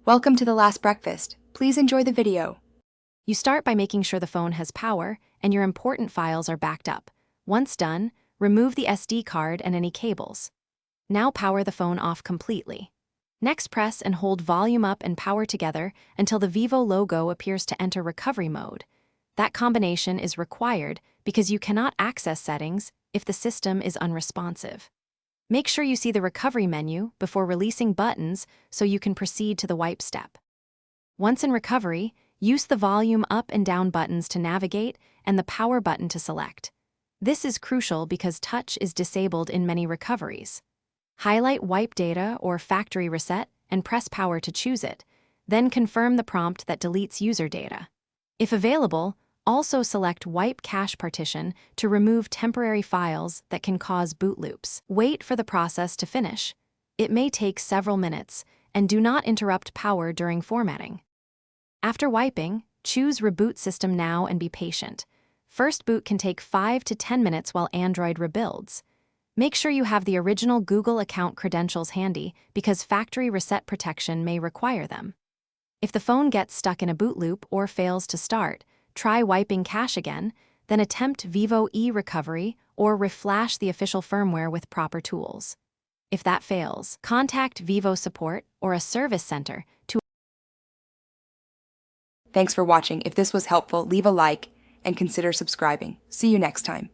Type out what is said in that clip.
Welcome to The Last Breakfast. Please enjoy the video. You start by making sure the phone has power and your important files are backed up. Once done, remove the SD card and any cables. Now power the phone off completely. Next, press and hold volume up and power together until the Vivo logo appears to enter recovery mode. That combination is required because you cannot access settings if the system is unresponsive. Make sure you see the recovery menu before releasing buttons so you can proceed to the wipe step. Once in recovery, use the volume up and down buttons to navigate and the power button to select. This is crucial because touch is disabled in many recoveries. Highlight wipe data or factory reset and press power to choose it, then confirm the prompt that deletes user data. If available, also select Wipe Cache Partition to remove temporary files that can cause boot loops. Wait for the process to finish. It may take several minutes, and do not interrupt power during formatting. After wiping, choose Reboot System now and be patient. First boot can take 5 to 10 minutes while Android rebuilds. Make sure you have the original Google account credentials handy because factory reset protection may require them. If the phone gets stuck in a boot loop or fails to start, try wiping cache again, then attempt Vivo e-recovery or reflash the official firmware with proper tools. If that fails, contact Vivo support or a service center to. Thanks for watching. If this was helpful, leave a like and consider subscribing. See you next time.